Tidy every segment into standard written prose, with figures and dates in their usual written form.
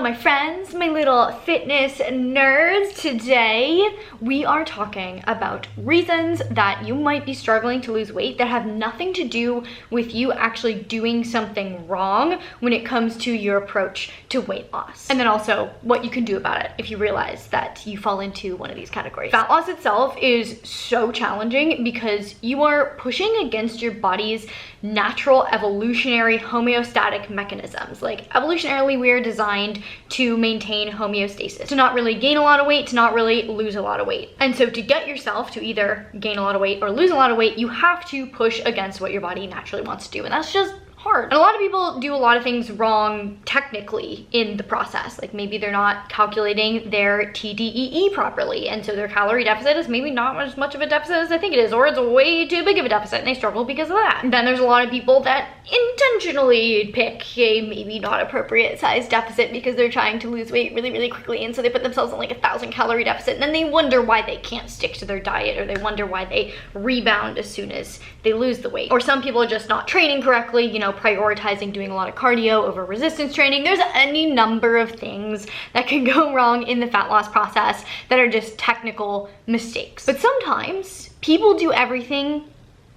my friends, my little fitness nerds. Today we are talking about reasons that you might be struggling to lose weight that have nothing to do with you actually doing something wrong when it comes to your approach to weight loss. And then also what you can do about it if you realize that you fall into one of these categories. Fat loss itself is so challenging because you are pushing against your body's natural evolutionary homeostatic mechanisms. Like, evolutionarily, we are designed to maintain homeostasis, to not really gain a lot of weight, to not really lose a lot of weight. And so to get yourself to either gain a lot of weight or lose a lot of weight, you have to push against what your body naturally wants to do. And that's just hard. And a lot of people do a lot of things wrong technically in the process. Like, maybe they're not calculating their TDEE properly, and so their calorie deficit is maybe not as much of a deficit as they think it is, or it's way too big of a deficit and they struggle because of that. And then there's a lot of people that intentionally pick a maybe not appropriate size deficit because they're trying to lose weight really quickly, and so they put themselves in like 1,000 calorie deficit, and then they wonder why they can't stick to their diet, or they wonder why they rebound as soon as they lose the weight. Or some people are just not training correctly, you know, prioritizing doing a lot of cardio over resistance training. There's any number of things that can go wrong in the fat loss process that are just technical mistakes. But sometimes people do everything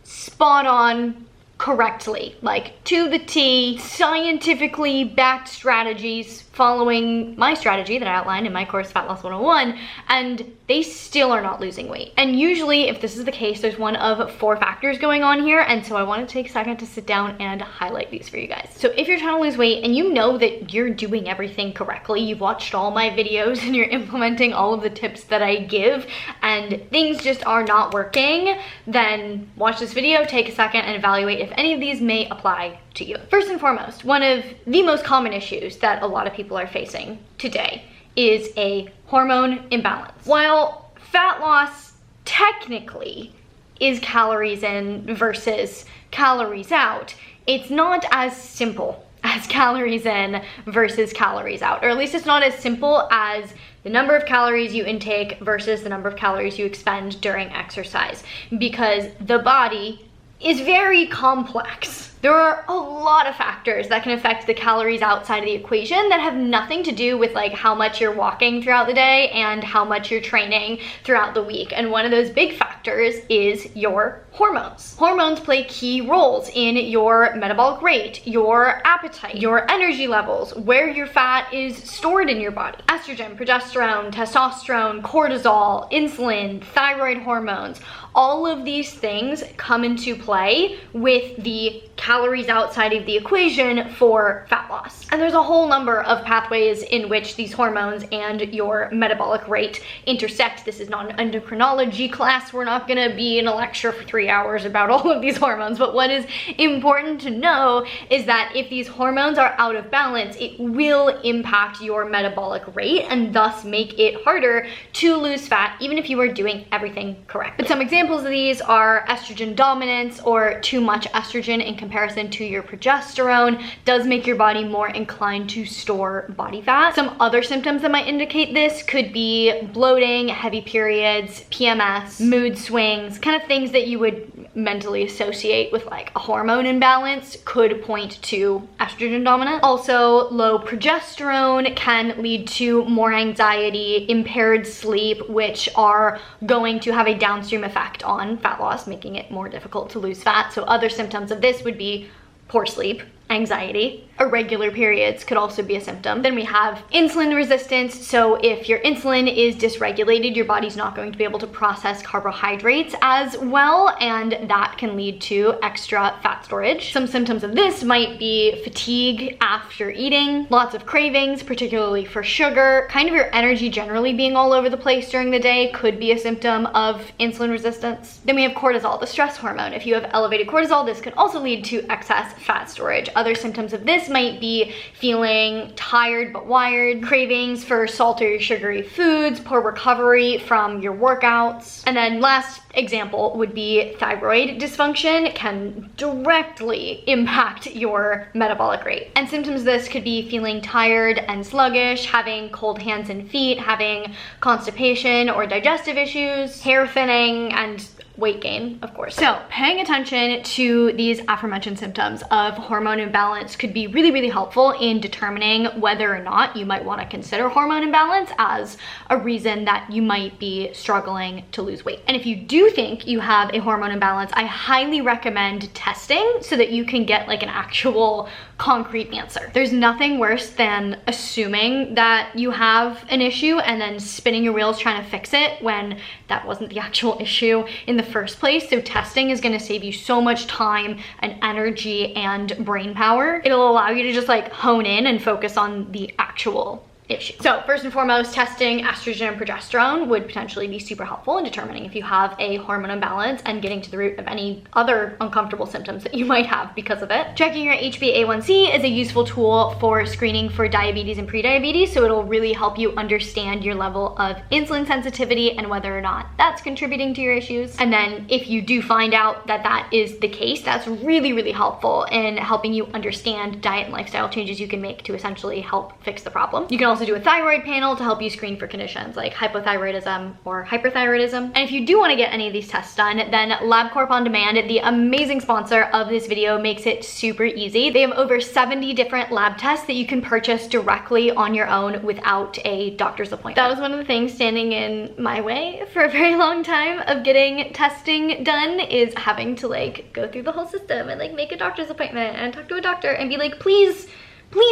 spot on correctly, like to the T, scientifically backed strategies, following my strategy that I outlined in my course Fat Loss 101, and they still are not losing weight. And usually, if this is the case, there's one of 4 factors going on here, and so I want to take a second to sit down and highlight these for you guys. So if you're trying to lose weight and you know that you're doing everything correctly, you've watched all my videos and you're implementing all of the tips that I give, and things just are not working, then watch this video, take a second, and evaluate if any of these may apply to you. First and foremost, one of the most common issues that a lot of people are facing today is a hormone imbalance. While fat loss technically is calories in versus calories out, it's not as simple as calories in versus calories out, or at least it's not as simple as the number of calories you intake versus the number of calories you expend during exercise, because the body is very complex. There are a lot of factors that can affect the calories outside of the equation that have nothing to do with like how much you're walking throughout the day and how much you're training throughout the week. And one of those big factors is your hormones. Hormones play key roles in your metabolic rate, your appetite, your energy levels, where your fat is stored in your body. Estrogen, progesterone, testosterone, cortisol, insulin, thyroid hormones, all of these things come into play with the calories outside of the equation for fat loss. And there's a whole number of pathways in which these hormones and your metabolic rate intersect. This is not an endocrinology class. We're not gonna be in a lecture for 3 hours about all of these hormones, but what is important to know is that if these hormones are out of balance, it will impact your metabolic rate and thus make it harder to lose fat, even if you are doing everything correct. But some examples of these are estrogen dominance, or too much estrogen in comparison to your progesterone does make your body more inclined to store body fat. Some other symptoms that might indicate this could be bloating, heavy periods, PMS, mood swings, kind of things that you would mentally associate with like a hormone imbalance could point to estrogen dominance. Also, low progesterone can lead to more anxiety, impaired sleep, which are going to have a downstream effect on fat loss, making it more difficult to lose fat. So other symptoms of this would be poor sleep, anxiety. Irregular periods could also be a symptom. Then we have insulin resistance. So if your insulin is dysregulated, your body's not going to be able to process carbohydrates as well, and that can lead to extra fat storage. Some symptoms of this might be fatigue after eating, lots of cravings, particularly for sugar, kind of your energy generally being all over the place during the day could be a symptom of insulin resistance. Then we have cortisol, the stress hormone. If you have elevated cortisol, this could also lead to excess fat storage. Other symptoms of this might be feeling tired but wired, cravings for salty or sugary foods, poor recovery from your workouts. And then last example would be thyroid dysfunction. It can directly impact your metabolic rate. And symptoms of this could be feeling tired and sluggish, having cold hands and feet, having constipation or digestive issues, hair thinning, and weight gain, of course. So paying attention to these aforementioned symptoms of hormone imbalance could be really, really helpful in determining whether or not you might want to consider hormone imbalance as a reason that you might be struggling to lose weight. And if you do think you have a hormone imbalance, I highly recommend testing so that you can get like an actual concrete answer. There's nothing worse than assuming that you have an issue and then spinning your wheels trying to fix it when that wasn't the actual issue in the first place. So testing is going to save you so much time and energy and brain power. It'll allow you to just like hone in and focus on the actual issue. So first and foremost, testing estrogen and progesterone would potentially be super helpful in determining if you have a hormone imbalance and getting to the root of any other uncomfortable symptoms that you might have because of it. Checking your HbA1c is a useful tool for screening for diabetes and prediabetes, so it'll really help you understand your level of insulin sensitivity and whether or not that's contributing to your issues. And then if you do find out that that is the case, that's really, really helpful in helping you understand diet and lifestyle changes you can make to essentially help fix the problem. You can also do a thyroid panel to help you screen for conditions like hypothyroidism or hyperthyroidism. And if you do want to get any of these tests done, then LabCorp On Demand, the amazing sponsor of this video, makes it super easy. They have over 70 different lab tests that you can purchase directly on your own without a doctor's appointment. That was one of the things standing in my way for a very long time of getting testing done, is having to like go through the whole system and like make a doctor's appointment and talk to a doctor and be like, please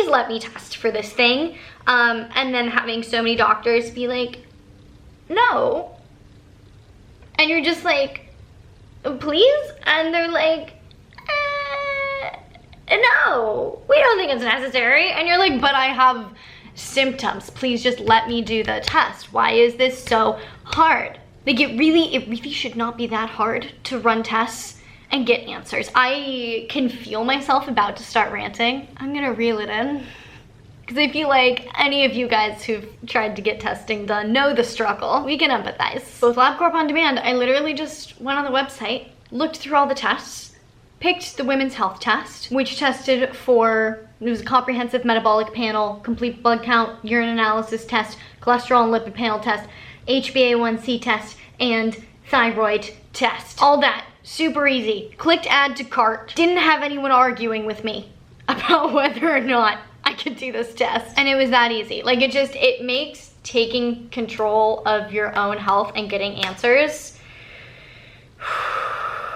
let me test for this thing. And then having so many doctors be like, no. And you're just like, please? And they're like, no, we don't think it's necessary. And you're like, but I have symptoms. Please just let me do the test. Why is this so hard? Like it really should not be that hard to run tests and get answers. I can feel myself about to start ranting. I'm gonna reel it in, because I feel like any of you guys who've tried to get testing done know the struggle. We can empathize. Both LabCorp On Demand, I literally just went on the website, looked through all the tests, picked the women's health test, which tested for, it was a comprehensive metabolic panel, complete blood count, urine analysis test, cholesterol and lipid panel test, HbA1c test, and thyroid test. All that. Super easy. Clicked add to cart. Didn't have anyone arguing with me about whether or not I could do this test. And it was that easy. Like it makes taking control of your own health and getting answers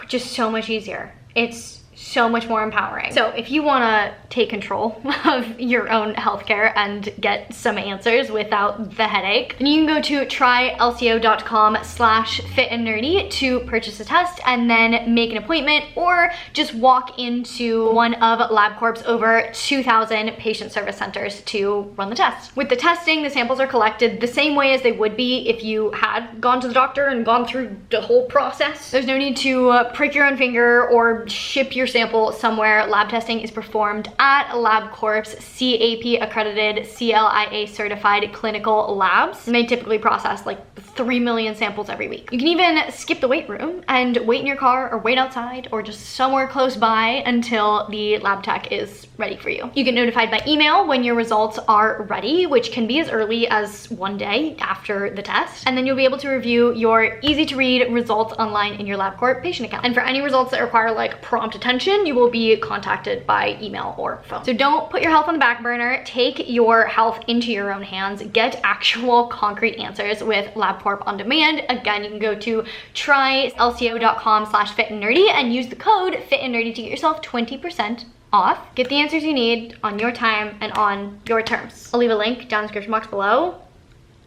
just so much easier. It's so much more empowering. So if you wanna take control of your own healthcare and get some answers without the headache, then you can go to trylco.com/fitandnerdy to purchase a test and then make an appointment, or just walk into one of LabCorp's over 2,000 patient service centers to run the test. With the testing, the samples are collected the same way as they would be if you had gone to the doctor and gone through the whole process. There's no need to prick your own finger or ship your sample somewhere. Lab testing is performed at LabCorp's CAP accredited, CLIA certified clinical labs. And they typically process like 3 million samples every week. You can even skip the wait room and wait in your car or wait outside or just somewhere close by until the lab tech is ready for you. You get notified by email when your results are ready, which can be as early as one day after the test. And then you'll be able to review your easy to read results online in your LabCorp patient account. And for any results that require like prompt attention, you will be contacted by email or phone. So don't put your health on the back burner. Take your health into your own hands. Get actual concrete answers with LabCorp On Demand. Again, you can go to trylco.com/fitandnerdy and use the code fitandnerdy to get yourself 20% off. Get the answers you need on your time and on your terms. I'll leave a link down in the description box below.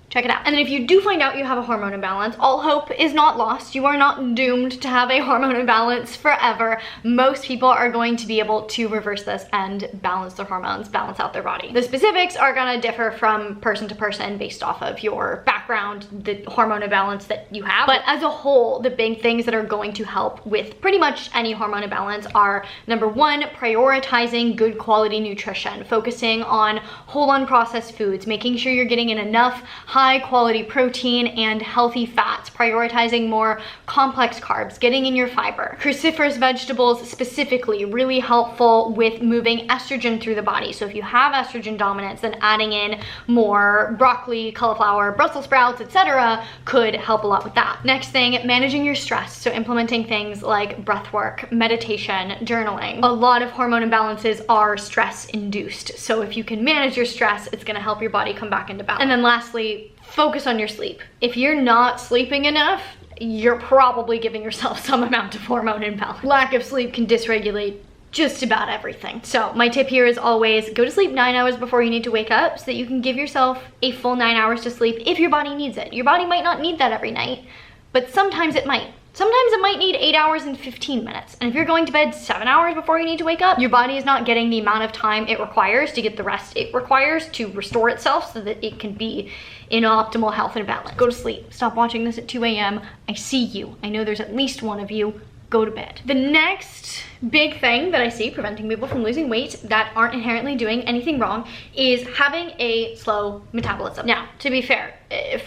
Check it out. And then if you do find out you have a hormone imbalance, all hope is not lost. You are not doomed to have a hormone imbalance forever. Most people are going to be able to reverse this and balance their hormones, balance out their body. The specifics are gonna differ from person to person based off of your background, the hormone imbalance that you have. But as a whole, the big things that are going to help with pretty much any hormone imbalance are, number one, prioritizing good quality nutrition, focusing on whole unprocessed foods, making sure you're getting in enough high high quality protein and healthy fats, prioritizing more complex carbs, getting in your fiber. Cruciferous vegetables specifically really helpful with moving estrogen through the body. So if you have estrogen dominance, then adding in more broccoli, cauliflower, Brussels sprouts, etc. could help a lot with that. Next thing, managing your stress. So implementing things like breath work, meditation, journaling. A lot of hormone imbalances are stress induced. So if you can manage your stress, it's gonna help your body come back into balance. And then lastly, focus on your sleep. If you're not sleeping enough, you're probably giving yourself some amount of hormone imbalance. Lack of sleep can dysregulate just about everything. So my tip here is always go to sleep 9 hours before you need to wake up so that you can give yourself a full 9 hours to sleep if your body needs it. Your body might not need that every night, but sometimes it might. Sometimes it might need 8 hours and 15 minutes. And if you're going to bed 7 hours before you need to wake up, your body is not getting the amount of time it requires to get the rest it requires to restore itself so that it can be in optimal health and balance. Go to sleep. Stop watching this at 2 a.m. I see you. I know there's at least one of you. Go to bed. The next big thing that I see preventing people from losing weight that aren't inherently doing anything wrong is having a slow metabolism. Now, to be fair,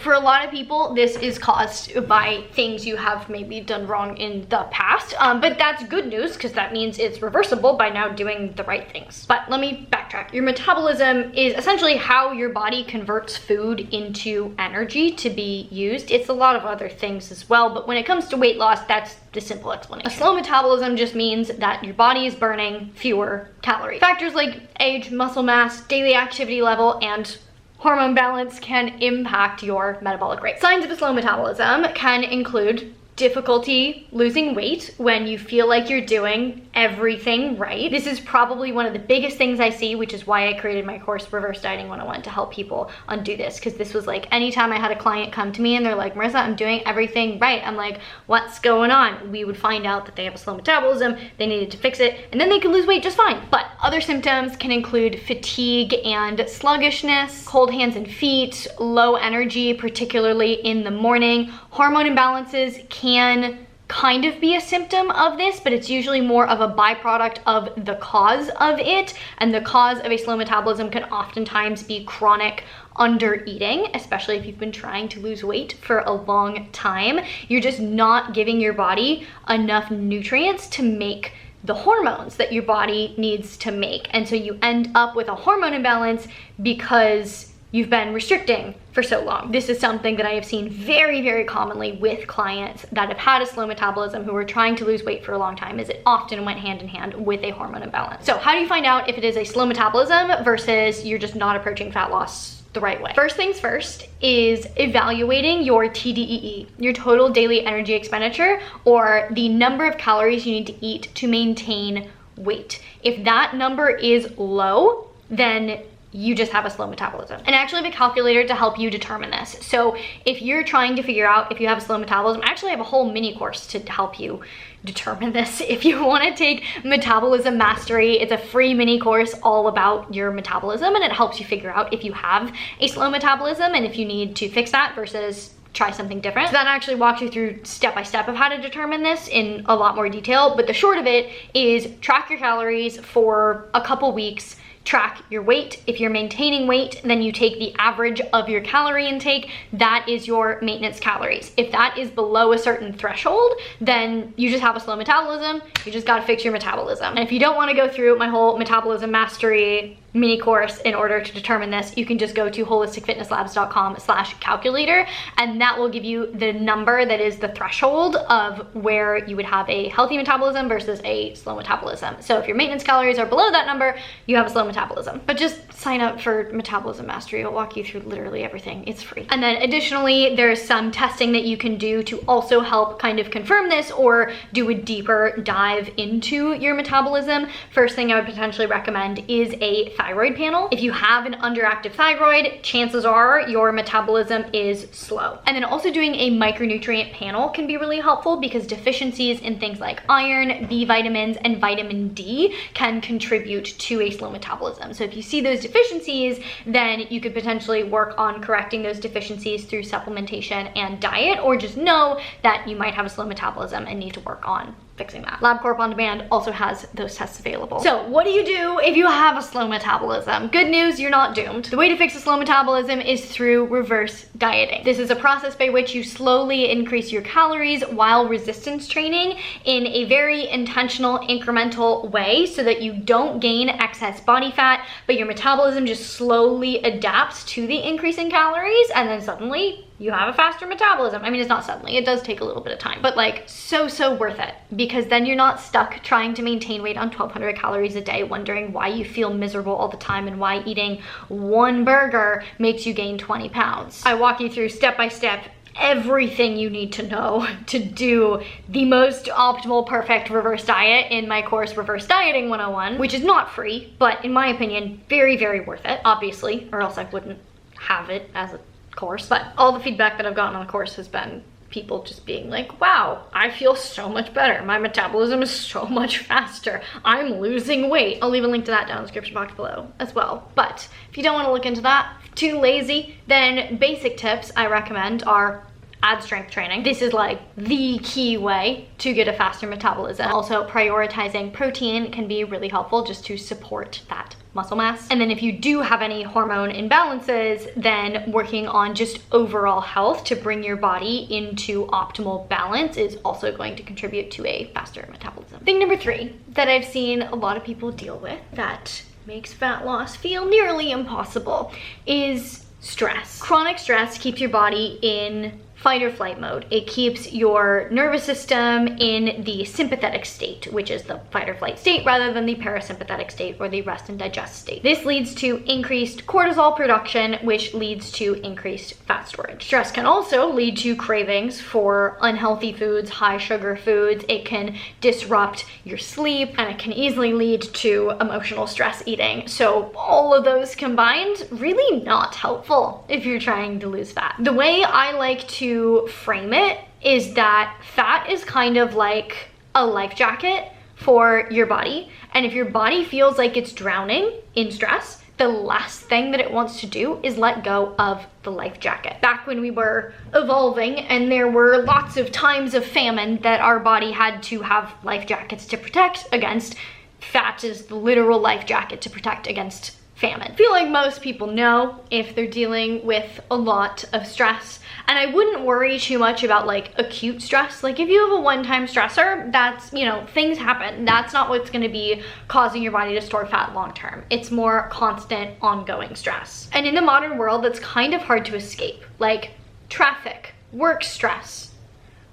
for a lot of people, this is caused by things you have maybe done wrong in the past, but that's good news because that means it's reversible by now doing the right things. But let me backtrack. Your metabolism is essentially how your body converts food into energy to be used. It's a lot of other things as well, but when it comes to weight loss, that's the simple explanation. A slow metabolism just means that your body is burning fewer calories. Factors like age, muscle mass, daily activity level, and hormone balance can impact your metabolic rate. Signs of a slow metabolism can include difficulty losing weight when you feel like you're doing everything right. This is probably one of the biggest things I see, which is why I created my course Reverse Dieting 101 to help people undo this, because this was like anytime I had a client come to me and they're like, Marissa, I'm doing everything right. I'm like, what's going on? We would find out that they have a slow metabolism, they needed to fix it, and then they could lose weight just fine. But other symptoms can include fatigue and sluggishness, cold hands and feet, low energy, particularly in the morning. Hormone imbalances can kind of be a symptom of this, but it's usually more of a byproduct of the cause of it. And the cause of a slow metabolism can oftentimes be chronic under-eating, especially if you've been trying to lose weight for a long time. You're just not giving your body enough nutrients to make the hormones that your body needs to make. And so you end up with a hormone imbalance because you've been restricting for so long. This is something that I have seen very, very commonly with clients that have had a slow metabolism who are trying to lose weight for a long time, is it often went hand in hand with a hormone imbalance. So how do you find out if it is a slow metabolism versus you're just not approaching fat loss the right way? First things first is evaluating your TDEE, your total daily energy expenditure, or the number of calories you need to eat to maintain weight. If that number is low, then you just have a slow metabolism. And I actually have a calculator to help you determine this. So if you're trying to figure out if you have a slow metabolism, I actually have a whole mini course to help you determine this. If you want to take Metabolism Mastery, it's a free mini course all about your metabolism, and it helps you figure out if you have a slow metabolism and if you need to fix that versus try something different. So that actually walks you through step-by-step of how to determine this in a lot more detail. But the short of it is track your calories for a couple weeks, track your weight. If you're maintaining weight, then you take the average of your calorie intake. That is your maintenance calories. If that is below a certain threshold, then you just have a slow metabolism. You just gotta fix your metabolism. And if you don't wanna go through my whole Metabolism Mastery mini course in order to determine this, you can just go to holisticfitnesslabs.com/calculator, and that will give you the number that is the threshold of where you would have a healthy metabolism versus a slow metabolism. So if your maintenance calories are below that number, you have a slow metabolism. But just sign up for Metabolism Mastery. It'll walk you through literally everything. It's free. And then additionally, there's some testing that you can do to also help kind of confirm this or do a deeper dive into your metabolism. First thing I would potentially recommend is a thyroid panel. If you have an underactive thyroid, chances are your metabolism is slow. And then also doing a micronutrient panel can be really helpful because deficiencies in things like iron, B vitamins, and vitamin D can contribute to a slow metabolism. So if you see those deficiencies, then you could potentially work on correcting those deficiencies through supplementation and diet, or just know that you might have a slow metabolism and need to work on fixing that. LabCorp On Demand also has those tests available. So what do you do if you have a slow metabolism? Good news, you're not doomed. The way to fix a slow metabolism is through reverse dieting. This is a process by which you slowly increase your calories while resistance training in a very intentional, incremental way so that you don't gain excess body fat, but your metabolism just slowly adapts to the increase in calories, and then suddenly you have a faster metabolism. I mean, it's not suddenly, it does take a little bit of time, but like so worth it, because then you're not stuck trying to maintain weight on 1,200 calories a day, wondering why you feel miserable all the time and why eating one burger makes you gain 20 pounds. I walk you through step by step everything you need to know to do the most optimal, perfect reverse diet in my course, Reverse Dieting 101, which is not free, but in my opinion, very worth it, obviously, or else I wouldn't have it as a course. But all the feedback that I've gotten on the course has been people just being like, wow, I feel so much better. My metabolism is so much faster. I'm losing weight. I'll leave a link to that down in the description box below as well. But if you don't want to look into that, too lazy, then basic tips I recommend are add strength training. This is like the key way to get a faster metabolism. Also, prioritizing protein can be really helpful just to support that muscle mass. And then if you do have any hormone imbalances, then working on just overall health to bring your body into optimal balance is also going to contribute to a faster metabolism. Thing number 3 that I've seen a lot of people deal with that makes fat loss feel nearly impossible is stress. Chronic stress keeps your body in fight or flight mode. It keeps your nervous system in the sympathetic state, which is the fight or flight state, rather than the parasympathetic state or the rest and digest state. This leads to increased cortisol production, which leads to increased fat storage. Stress can also lead to cravings for unhealthy foods, high sugar foods. It can disrupt your sleep, and it can easily lead to emotional stress eating. So all of those combined, really not helpful if you're trying to lose fat. The way I like to frame it is that fat is kind of like a life jacket for your body, and if your body feels like it's drowning in stress, the last thing that it wants to do is let go of the life jacket. Back when we were evolving and there were lots of times of famine that our body had to have life jackets to protect against, fat is the literal life jacket to protect against famine. I feel like most people know if they're dealing with a lot of stress, and I wouldn't worry too much about like acute stress. Like if you have a one-time stressor, that's, you know, things happen. That's not what's gonna be causing your body to store fat long-term. It's more constant, ongoing stress. And in the modern world, that's kind of hard to escape. Like traffic, work stress,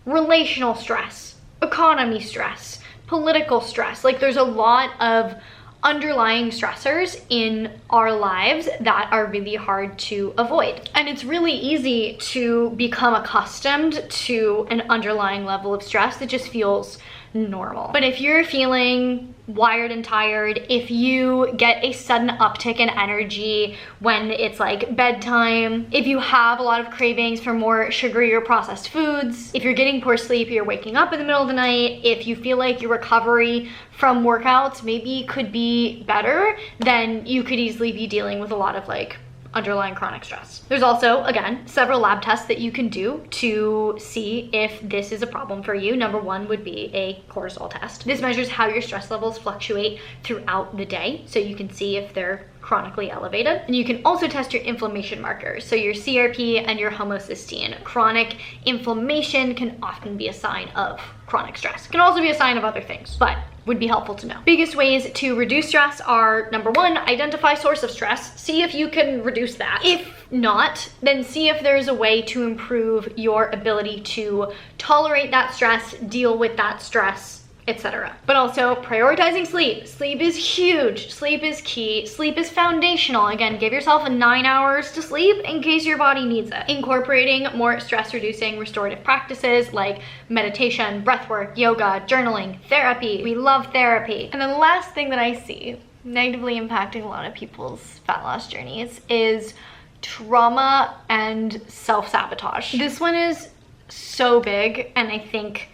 relational stress, economy stress, political stress. Like there's a lot of underlying stressors in our lives that are really hard to avoid. And it's really easy to become accustomed to an underlying level of stress that just feels normal. But if you're feeling wired and tired, if you get a sudden uptick in energy when it's like bedtime, if you have a lot of cravings for more sugary or processed foods, if you're getting poor sleep, you're waking up in the middle of the night, if you feel like your recovery from workouts maybe could be better, then you could easily be dealing with a lot of like underlying chronic stress. There's also, again, several lab tests that you can do to see if this is a problem for you. Number 1 would be a cortisol test. This measures how your stress levels fluctuate throughout the day, so you can see if they're chronically elevated. And you can also test your inflammation markers, so your CRP and your homocysteine. Chronic inflammation can often be a sign of chronic stress. It can also be a sign of other things, but would be helpful to know. Biggest ways to reduce stress are, number 1, identify source of stress. See if you can reduce that. If not, then see if there's a way to improve your ability to tolerate that stress, deal with that stress, etc. But also prioritizing sleep. Sleep is huge. Sleep is key. Sleep is foundational. Again, give yourself 9 hours to sleep in case your body needs it. Incorporating more stress reducing restorative practices like meditation, breathwork, yoga, journaling, therapy. We love therapy. And the last thing that I see negatively impacting a lot of people's fat loss journeys is trauma and self-sabotage. This one is so big, and I think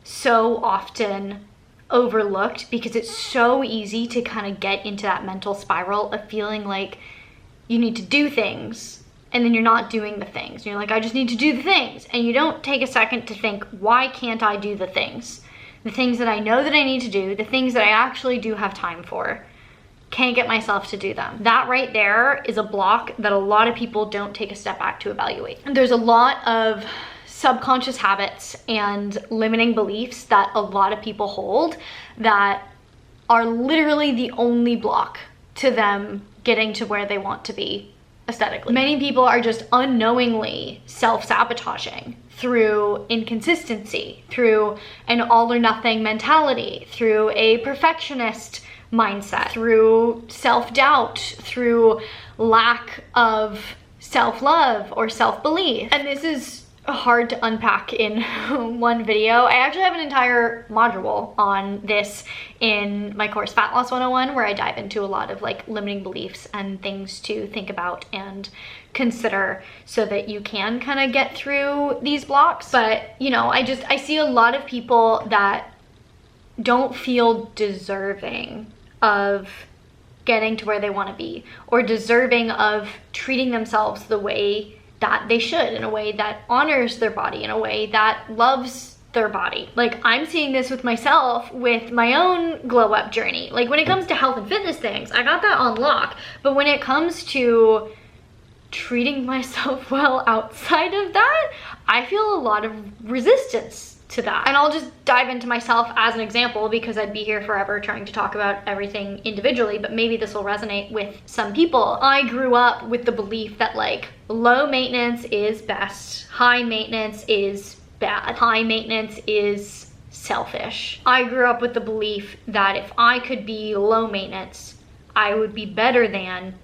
so often overlooked because it's so easy to kind of get into that mental spiral of feeling like you need to do things and then you're not doing the things. And you're like, I just need to do the things. And you don't take a second to think, why can't I do the things? the things that I know that I need to do, the things that I actually do have time for, can't get myself to do them. That right there is a block that a lot of people don't take a step back to evaluate. There's a lot of subconscious habits and limiting beliefs that a lot of people hold that are literally the only block to them getting to where they want to be aesthetically. Many people are just unknowingly self-sabotaging through inconsistency, through an all or nothing mentality, through a perfectionist mindset, through self-doubt, through lack of self-love or self-belief. And this is hard to unpack in one video. I actually have an entire module on this in my course Fat Loss 101, where I dive into a lot of like limiting beliefs and things to think about and consider so that you can kind of get through these blocks. But you know, I see a lot of people that don't feel deserving of getting to where they want to be, or deserving of treating themselves the way that they should, in a way that honors their body, in a way that loves their body. Like, I'm seeing this with myself with my own glow up journey. Like, when it comes to health and fitness things, I got that on lock. But when it comes to treating myself well outside of that, I feel a lot of resistance to that. And I'll just dive into myself as an example, because I'd be here forever trying to talk about everything individually, but maybe this will resonate with some people. I grew up with the belief that like low maintenance is best, high maintenance is bad, high maintenance is selfish. I grew up with the belief that if I could be low maintenance, I would be better than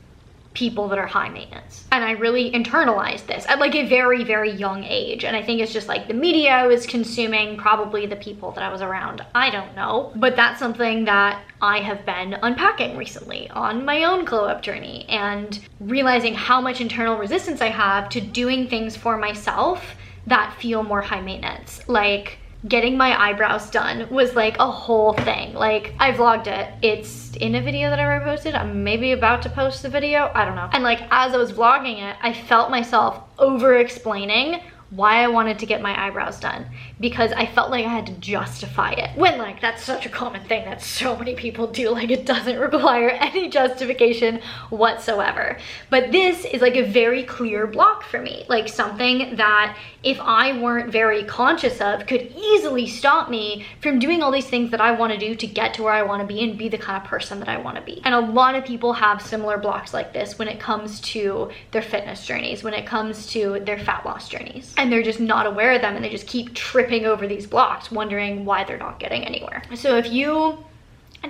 people that are high maintenance. And I really internalized this at like a very, very young age. And I think it's just like the media I was consuming, probably the people that I was around, I don't know. But that's something that I have been unpacking recently on my own glow up journey, and realizing how much internal resistance I have to doing things for myself that feel more high maintenance. Like getting my eyebrows done was like a whole thing. Like, I vlogged it. It's in a video that I reposted. I'm maybe about to post the video. I don't know. And like, as I was vlogging it, I felt myself over explaining why I wanted to get my eyebrows done, because I felt like I had to justify it, when like that's such a common thing that so many people do. Like, it doesn't require any justification whatsoever. But this is like a very clear block for me, like something that if I weren't very conscious of could easily stop me from doing all these things that I want to do to get to where I want to be and be the kind of person that I want to be. And a lot of people have similar blocks like this when it comes to their fitness journeys, when it comes to their fat loss journeys. And they're just not aware of them, and they just keep tripping over these blocks, wondering why they're not getting anywhere. So if you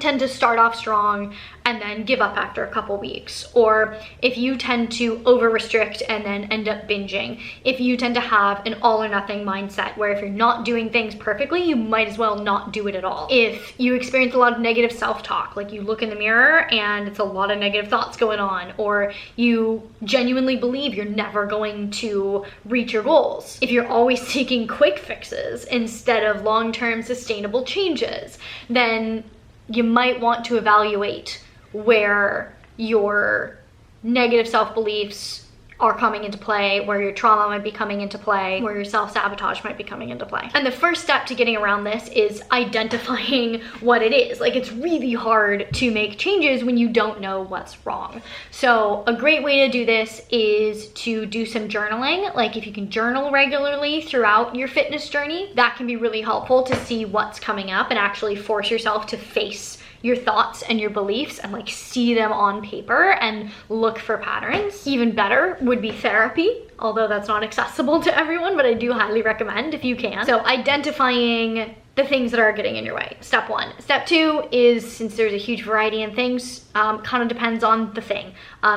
tend to start off strong and then give up after a couple weeks, or if you tend to over restrict and then end up binging, if you tend to have an all or nothing mindset where if you're not doing things perfectly, you might as well not do it at all. If you experience a lot of negative self-talk, like you look in the mirror and it's a lot of negative thoughts going on, or you genuinely believe you're never going to reach your goals, if you're always seeking quick fixes instead of long-term sustainable changes, then you might want to evaluate where your negative self-beliefs are coming into play, where your trauma might be coming into play, where your self-sabotage might be coming into play. And the first step to getting around this is identifying what it is. Like, it's really hard to make changes when you don't know what's wrong. So a great way to do this is to do some journaling. Like, if you can journal regularly throughout your fitness journey, that can be really helpful to see what's coming up and actually force yourself to face your thoughts and your beliefs and like see them on paper and look for patterns. Even better would be therapy, although that's not accessible to everyone, but I do highly recommend if you can. So identifying the things that are getting in your way, step one. Step two is, since there's a huge variety in things, kind of depends on the thing.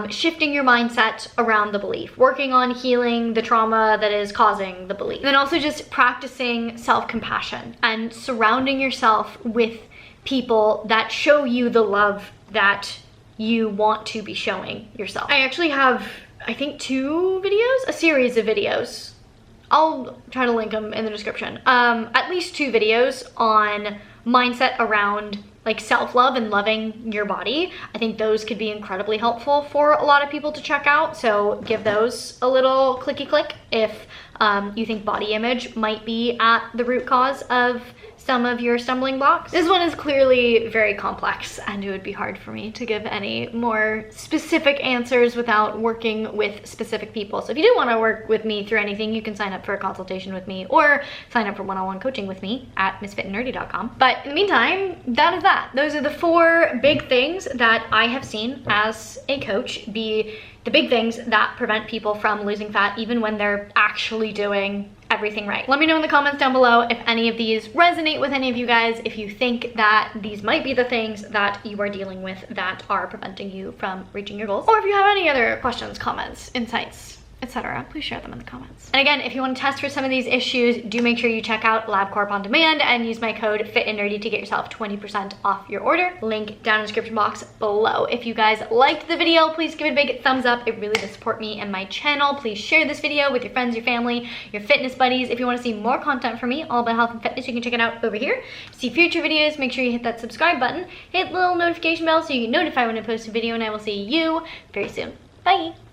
Shifting your mindset around the belief, working on healing the trauma that is causing the belief. And then also just practicing self-compassion and surrounding yourself with people that show you the love that you want to be showing yourself. I actually have, I think, a series of videos. I'll try to link them in the description. At least 2 videos on mindset around like self-love and loving your body. I think those could be incredibly helpful for a lot of people to check out. So give those a little clicky click if you think body image might be at the root cause of some of your stumbling blocks. This one is clearly very complex, and it would be hard for me to give any more specific answers without working with specific people. So if you do want to work with me through anything, you can sign up for a consultation with me or sign up for one-on-one coaching with me at MissFitAndNerdy.com. But in the meantime, that is that. Those are the 4 big things that I have seen as a coach be the big things that prevent people from losing fat even when they're actually doing everything right. Let me know in the comments down below if any of these resonate with any of you guys, if you think that these might be the things that you are dealing with that are preventing you from reaching your goals, or if you have any other questions, comments, insights, etc. Please share them in the comments. And again, if you want to test for some of these issues, do make sure you check out LabCorp On Demand and use my code FitAndNerdy to get yourself 20% off your order. Link down in the description box below. If you guys liked the video, please give it a big thumbs up. It really does support me and my channel. Please share this video with your friends, your family, your fitness buddies. If you want to see more content from me all about health and fitness, you can check it out over here. To see future videos, make sure you hit that subscribe button, hit the little notification bell so you get notified when I post a video, and I will see you very soon. Bye!